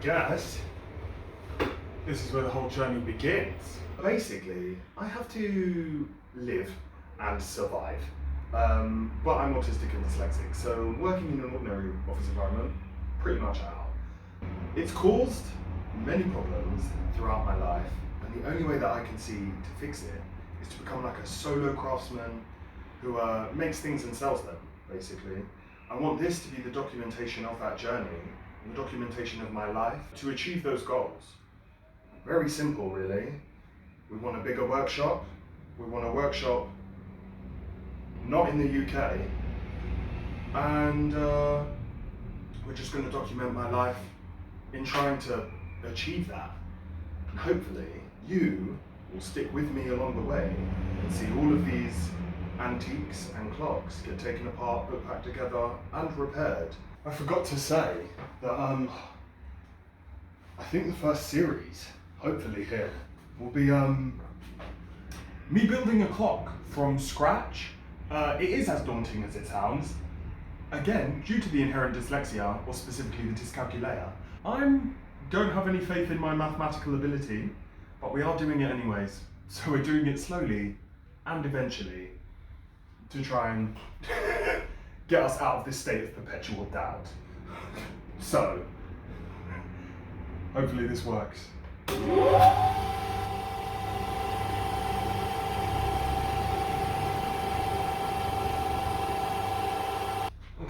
guess this is where the whole journey begins. Basically, I have to live and survive. But I'm autistic and dyslexic, so working in an ordinary office environment, pretty much out. It's caused many problems throughout my life, and the only way that I can see to fix it is to become like a solo craftsman who makes things and sells them, basically. I want this to be the documentation of that journey, the documentation of my life, to achieve those goals. Very simple, really. We want a bigger workshop. We want a workshop not in the UK, and we're just going to document my life in trying to achieve that. And hopefully you will stick with me along the way and see all of these antiques and clocks get taken apart, put back together and repaired. I forgot to say that I think the first series, hopefully here, will be me building a clock from scratch. It is as daunting as it sounds. Again, due to the inherent dyslexia, or specifically the dyscalculia, I don't have any faith in my mathematical ability, but we are doing it anyways. So we're doing it slowly and eventually to try and get us out of this state of perpetual doubt. So, hopefully this works.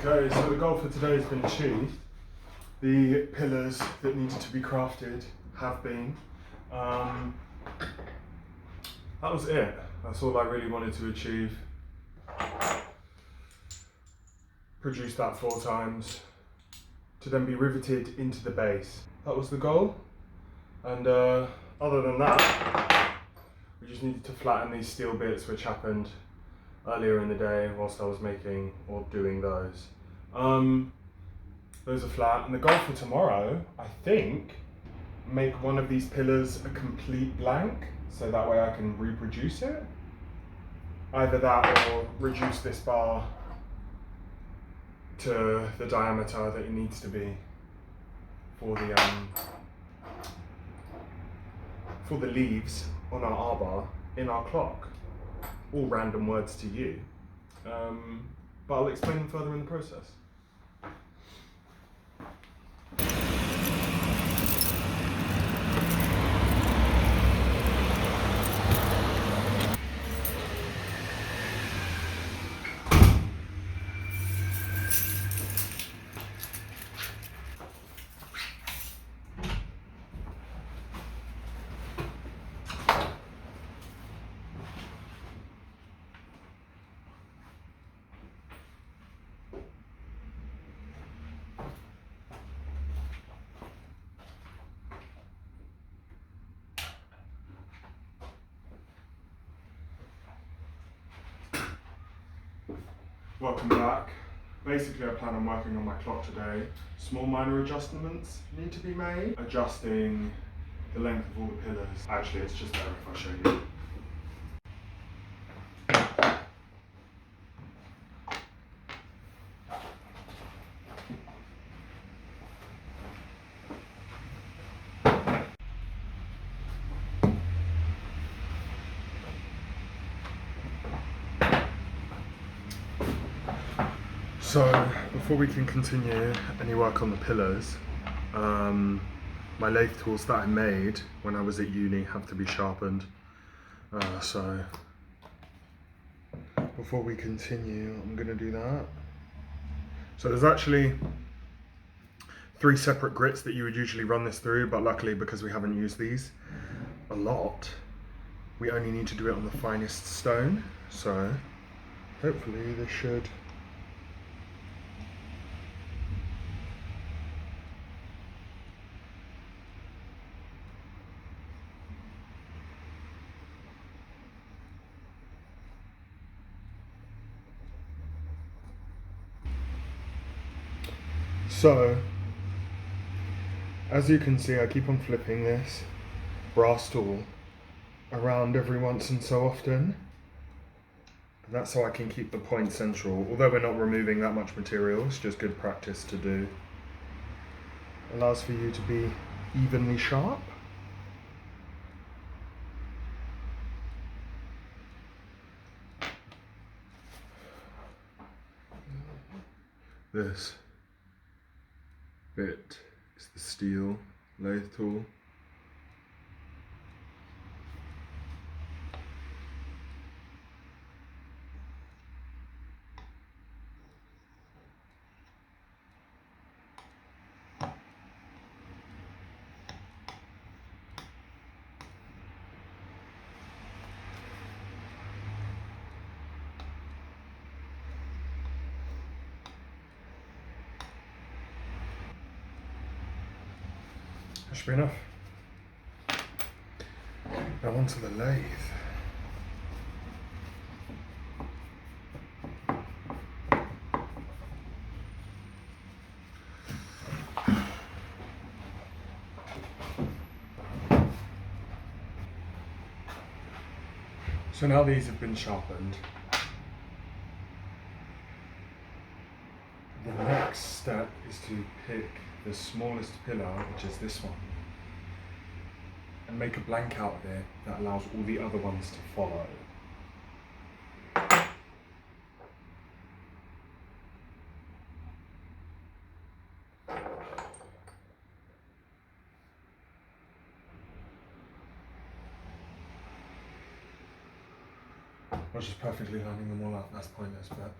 Okay, so the goal for today has been achieved. The pillars that needed to be crafted have been. That was it. That's all I really wanted to achieve. Produce that 4 times to then be riveted into the base. That was the goal. And other than that, we just needed to flatten these steel bits, which happened earlier in the day whilst I was making or doing those. Those are flat, and the goal for tomorrow, I think, make one of these pillars a complete blank, so that way I can reproduce it. Either that or reduce this bar to the diameter that it needs to be for the leaves on our R-bar in our clock. All random words to you, but I'll explain them further in the process. Welcome back. Basically, I plan on working on my clock today. Small minor adjustments need to be made. Adjusting the length of all the pillars. Actually, it's just better if I show you. So, before we can continue any work on the pillars, my lathe tools that I made when I was at uni have to be sharpened. So, before we continue, I'm going to do that. So there's actually 3 separate grits that you would usually run this through, but luckily, because we haven't used these a lot, we only need to do it on the finest stone. So, hopefully this should... So, as you can see, I keep on flipping this brass tool around every once and so often. And that's so I can keep the point central. Although we're not removing that much material, it's just good practice to do. allows for you to be evenly sharp. This bit is the steel lathe tool. That should be enough. Now onto the lathe. So now these have been sharpened, the next step is to pick the smallest pillar, which is this one, and make a blank out of it that allows all the other ones to follow. Not just perfectly lining them all up, that's pointless, but...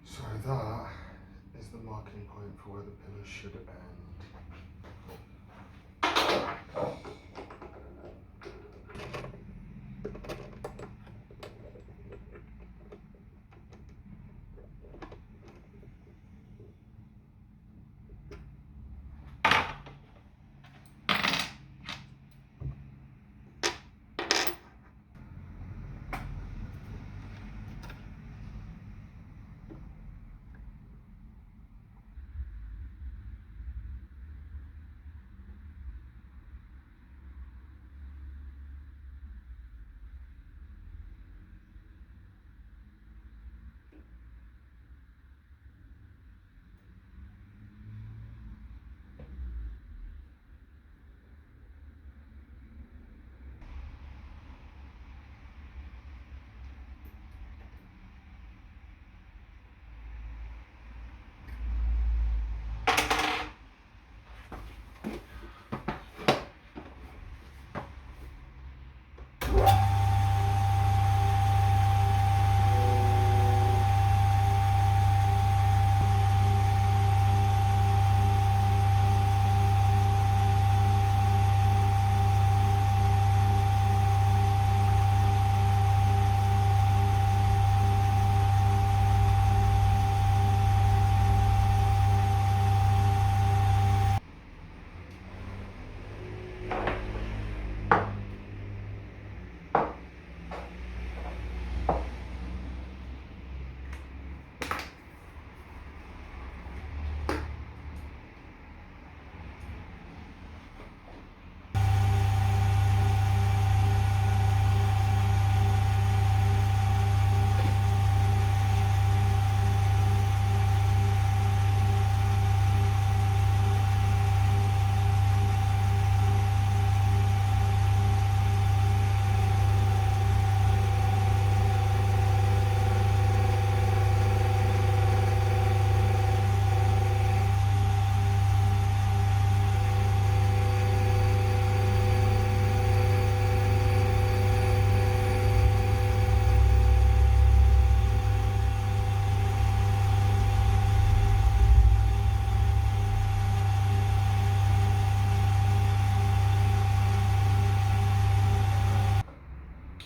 So that is the marking point for where the pillars should end.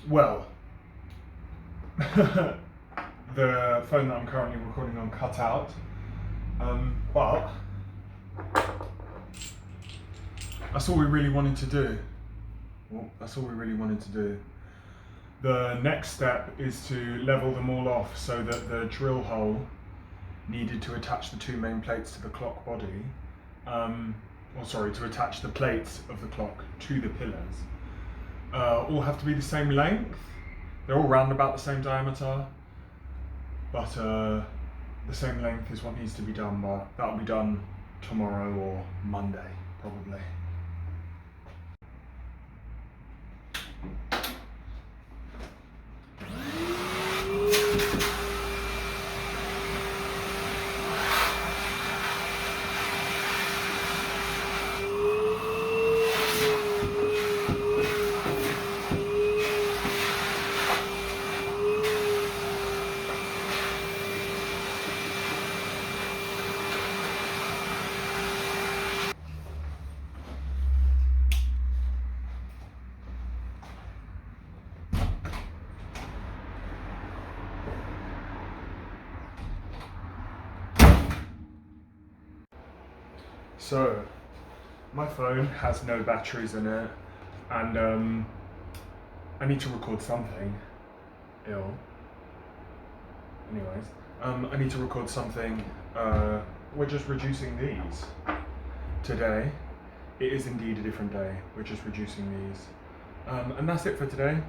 Well, the phone that I'm currently recording on cut out, but that's all we really wanted to do. Well, that's all we really wanted to do. The next step is to level them all off so that the drill hole needed to attach the two main plates to the clock body, to attach the plates of the clock to the pillars, all have to be the same length. They're all round about the same diameter, but the same length is what needs to be done, but that'll be done tomorrow or Monday, probably. So, my phone has no batteries in it, and I need to record something. Anyways, I need to record something. We're just reducing these today. It is indeed a different day. We're just reducing these. And that's it for today.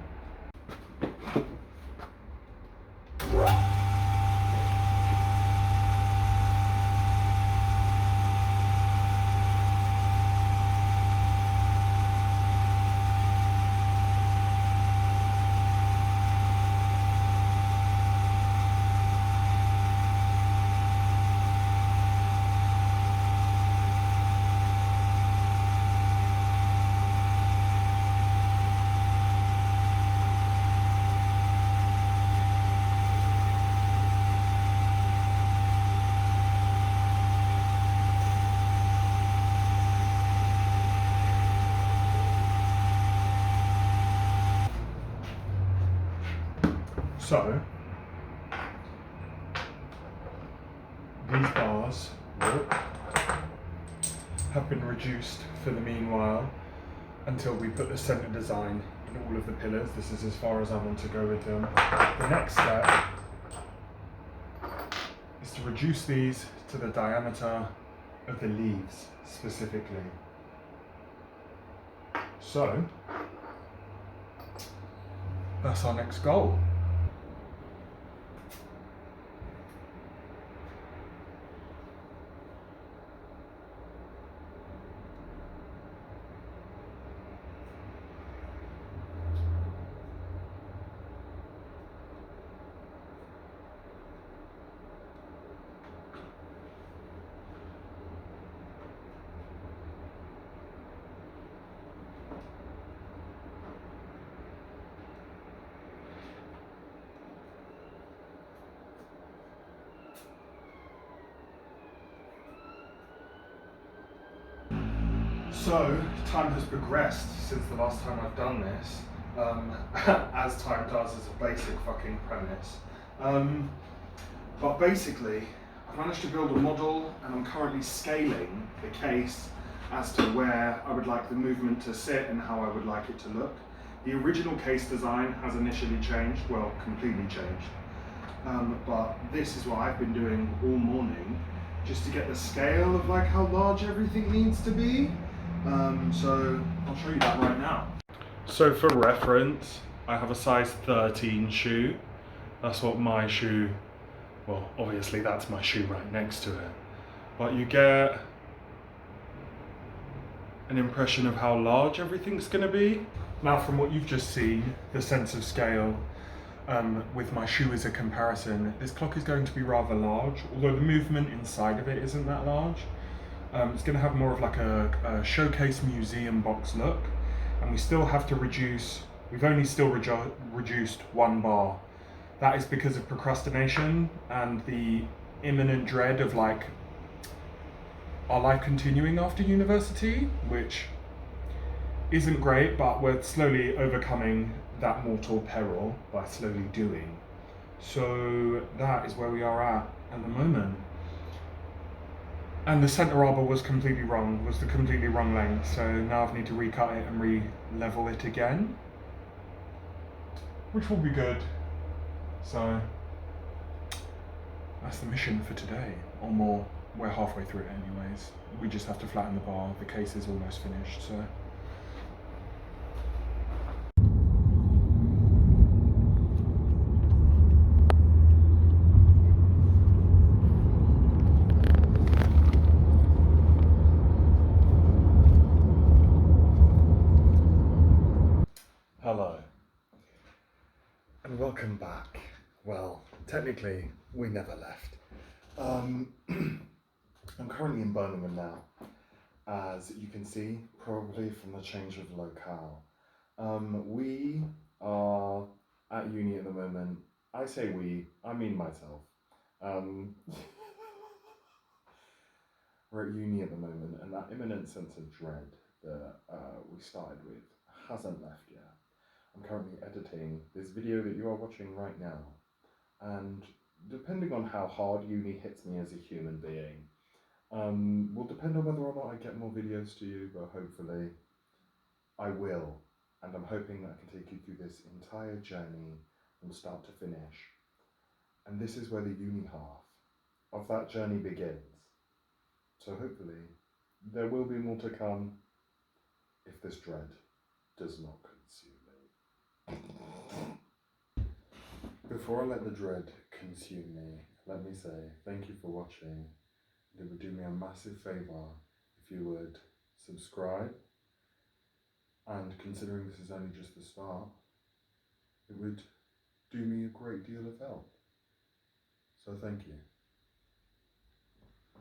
So, these bars have been reduced for the meanwhile until we put the centre design in all of the pillars. This is as far as I want to go with them. The next step is to reduce these to the diameter of the leaves specifically. So, that's our next goal. So, time has progressed since the last time I've done this, as time does as a basic fucking premise. But basically, I've managed to build a model and I'm currently scaling the case as to where I would like the movement to sit and how I would like it to look. The original case design has initially changed, well, completely changed. But this is what I've been doing all morning, just to get the scale of like how large everything needs to be. So I'll show you that right now. So for reference, I have a size 13 shoe. That's what my shoe, well, obviously that's my shoe right next to it. But you get an impression of how large everything's gonna be. Now from what you've just seen, the sense of scale, with my shoe as a comparison, this clock is going to be rather large, although the movement inside of it isn't that large. It's going to have more of like a showcase museum box look, and we still have to reduce, we've only still reduced one bar. That is because of procrastination and the imminent dread of like our life continuing after university, which isn't great, but we're slowly overcoming that mortal peril by slowly doing. So that is where we are at the moment. And the centre arbor was completely wrong, was the completely wrong length, so now I need to recut it and re-level it again, which will be good. So that's the mission for today, or more. We're halfway through it anyways. We just have to flatten the bar. The case is almost finished, so. Hello, and welcome back. Well, technically, we never left. I'm currently in Birmingham now, as you can see, probably from the change of locale. We are at uni at the moment. I say we, I mean myself. Um, we're at uni at the moment, and that imminent sense of dread that we started with hasn't left yet. I'm currently editing this video that you are watching right now, and depending on how hard uni hits me as a human being, will depend on whether or not I get more videos to you, but hopefully I will, and I'm hoping that I can take you through this entire journey from start to finish. And this is where the uni half of that journey begins. So hopefully there will be more to come if this dread does not consume me. Before I let the dread consume me, let me say thank you for watching. It would do me a massive favour if you would subscribe, and considering this is only just the start, it would do me a great deal of help. So thank you.